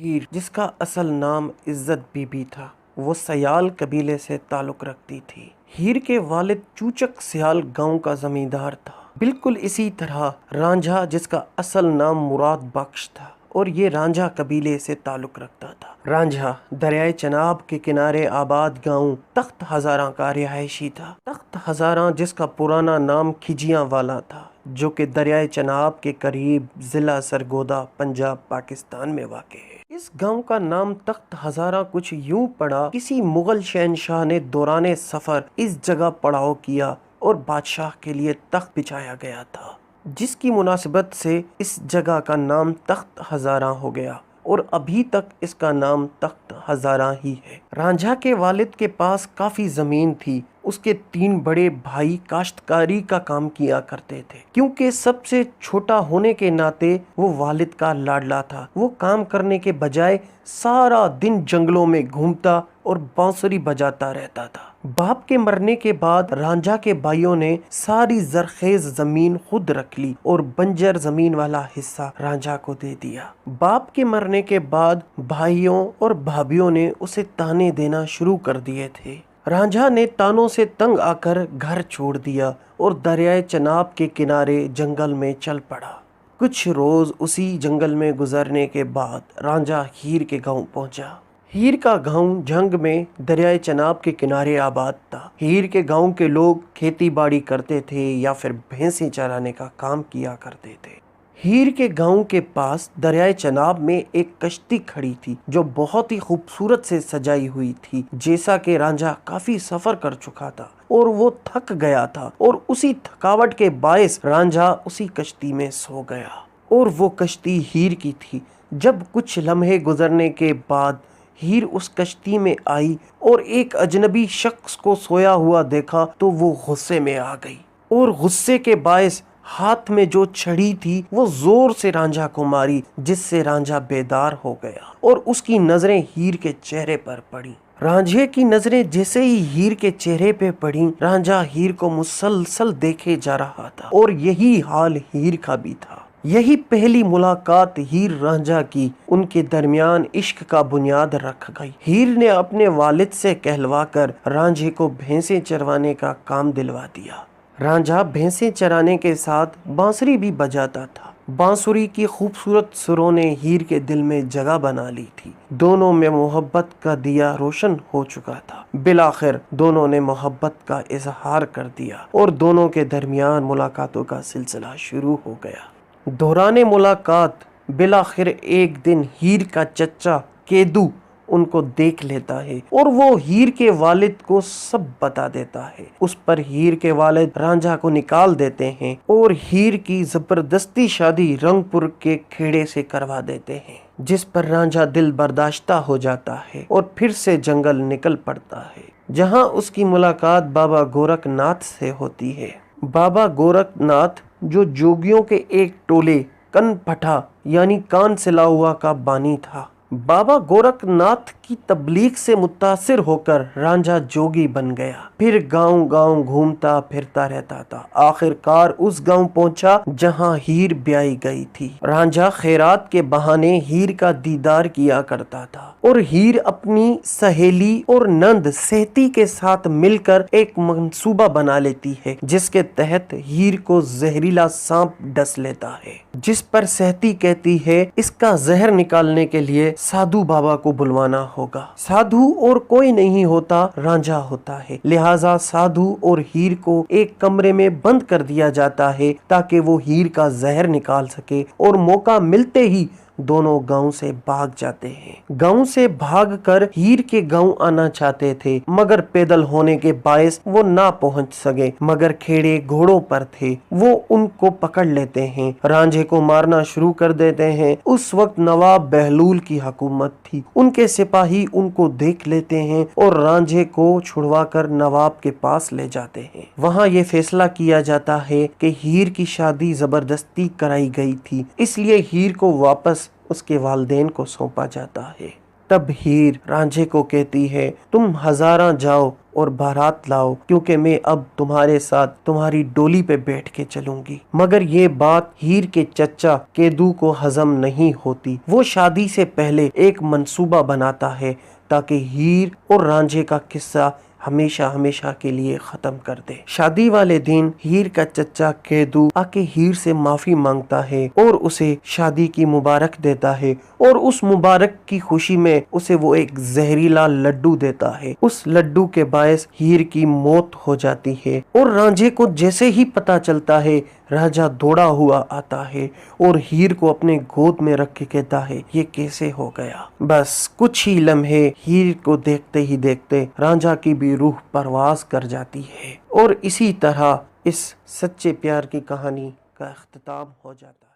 हीर, जिसका असल नाम इज्जत बीबी था, वो सयाल कबीले से ताल्लुक रखती थी। हीर के वालिद चूचक सयाल गांव का जमींदार था। बिल्कुल इसी तरह रांझा, जिसका असल नाम मुराद बख्श था, और ये रांझा कबीले से ताल्लुक रखता था। रांझा दरियाए चनाब के किनारे आबाद गांव तख्त हजारा का रिहायशी था। तख्त हजारा, जिसका पुराना नाम खिजियां वाला था, जो कि दरियाए चनाब के करीब जिला सरगोदा, पंजाब, पाकिस्तान में वाक़ है। इस गांव का नाम तख्त हजारा कुछ यूं पड़ा, किसी मुगल शहनशाह ने दौराने सफर इस जगह पड़ाव किया और बादशाह के लिए तख्त बिछाया गया था, जिसकी मुनासिबत से इस जगह का नाम तख्त हजारा हो गया और अभी तक इसका नाम तख्त हजारा ही है। रांझा के वालिद के पास काफी जमीन थी। उसके 3 बड़े भाई काश्तकारी का काम किया करते थे। क्योंकि सबसे छोटा होने के नाते वो वालिद का लाडला था। वो काम करने के बजाय सारा दिन जंगलों में घूमता और बांसुरी बजाता रहता था। बाप के मरने के बाद रांझा के भाइयों ने सारी जरखेज जमीन खुद रख ली और बंजर जमीन वाला हिस्सा रांझा को दे दिया। बाप के मरने के बाद भाइयों और भाभियों ने उसे ताने देना शुरू कर दिए थे। रांझा ने तानों से तंग आकर घर छोड़ दिया और दरियाए चनाब के किनारे जंगल में चल पड़ा। कुछ रोज उसी जंगल में गुजरने के बाद रांझा हीर के गांव पहुंचा। हीर का गांव जंग में दरियाए चनाब के किनारे आबाद था। हीर के गांव के लोग खेती बाड़ी करते थे या फिर भैंसें चराने का काम किया करते थे। हीर के गांव के पास दरियाए चनाब में एक कश्ती खड़ी थी, जो बहुत ही खूबसूरत से सजाई हुई थी। जैसा कि रांझा काफी सफर कर चुका था और वो थक गया था, और उसी थकावट के बायस रांझा उसी कश्ती में सो गया। और वो कश्ती हीर की थी। जब कुछ लम्हे गुजरने के बाद हीर उस कश्ती में आई और एक अजनबी शख्स को सोया हुआ देखा तो वो गुस्से में आ गई और गुस्से के बायस हाथ में जो छड़ी थी वो जोर से रांझा को मारी, जिससे रांझा बेदार हो गया और उसकी नजरें हीर के चेहरे पर पड़ी। रांझे की नजरें जैसे ही हीर के चेहरे पे पड़ी, रांझा हीर को मुसलसल देखे जा रहा था और यही हाल हीर का भी था। यही पहली मुलाकात हीर रांझा की उनके दरमियान इश्क का बुनियाद रख गई। हीर ने अपने वालिद से कहलवा कर रांझे को भैंसें चरवाने का काम दिलवा दिया। रांझा भैंसें चराने के साथ बांसुरी भी बजाता था। बांसुरी की खूबसूरत सुरों ने हीर के दिल में जगह बना ली थी। दोनों में मोहब्बत का दिया रोशन हो चुका था। बिलाखिर दोनों ने मोहब्बत का इजहार कर दिया और दोनों के दरमियान मुलाकातों का सिलसिला शुरू हो गया। दौराने मुलाकात बिलाखिर एक दिन हीर का चचा केदू उनको देख लेता है और वो हीर के वालिद को सब बता देता है। उस पर हीर के वालिद रांझा को निकाल देते हैं और हीर की जबरदस्ती शादी रंगपुर के खेड़े से करवा देते हैं, जिस पर रांझा दिल बर्दाश्ता हो जाता है और फिर से जंगल निकल पड़ता है, जहां उसकी मुलाकात बाबा गोरखनाथ से होती है। बाबा गोरखनाथ, जो जोगियों के एक टोले कनपठा यानी कान सिला हुआ का बानी था। बाबा गोरखनाथ की तबलीग से मुतासिर होकर रांझा जोगी बन गया। फिर गांव गांव घूमता फिरता रहता था। आखिरकार उस गांव पहुंचा जहां हीर ब्याई गई थी। रांझा खैरात के बहाने हीर का दीदार किया करता था और हीर अपनी सहेली और नंद सहती के साथ मिलकर एक मंसूबा बना लेती है, जिसके तहत हीर को जहरीला सांप डस लेता है, जिस पर सहती कहती है इसका जहर निकालने के लिए साधु बाबा को बुलवाना होगा। साधु और कोई नहीं होता, रांझा होता है। लिहाजा साधु और हीर को एक कमरे में बंद कर दिया जाता है ताकि वो हीर का जहर निकाल सके, और मौका मिलते ही दोनों गांव से भाग जाते हैं। गांव से भागकर हीर के गांव आना चाहते थे, मगर पैदल होने के बायस वो ना पहुंच सके। मगर खेड़े घोड़ों पर थे, वो उनको पकड़ लेते हैं, रांझे को मारना शुरू कर देते हैं। उस वक्त नवाब बहलूल की हुकूमत थी। उनके सिपाही उनको देख लेते हैं और रांझे को छुड़वा कर नवाब के पास ले जाते हैं। वहाँ ये फैसला किया जाता है कि हीर की शादी जबरदस्ती कराई गई थी, इसलिए हीर को वापस उसके वालिदैन को सौंपा जाता है। तब हीर रांझे को कहती है, तुम हजारा जाओ और बारात लाओ, क्योंकि मैं अब तुम्हारे साथ तुम्हारी डोली पे बैठ के चलूंगी। मगर ये बात हीर के चचा केदू को हजम नहीं होती। वो शादी से पहले एक मंसूबा बनाता है ताकि हीर और रांझे का किस्सा हमेशा हमेशा के लिए खत्म कर दे। शादी वाले दिन हीर का चचा केदू आके हीर से माफी मांगता है और उसे शादी की मुबारक देता है, और उस मुबारक की खुशी में उसे वो एक जहरीला लड्डू देता है। उस लड्डू के बायस हीर की मौत हो जाती है, और रांझे को जैसे ही पता चलता है राजा दौड़ा हुआ आता है और हीर को अपने गोद में रख के कहता है, ये कैसे हो गया। बस कुछ ही लम्हे हीर को देखते ही देखते रांझा की भी रूह परवास कर जाती है, और इसी तरह इस सच्चे प्यार की कहानी का अख्तिताम हो जाता है।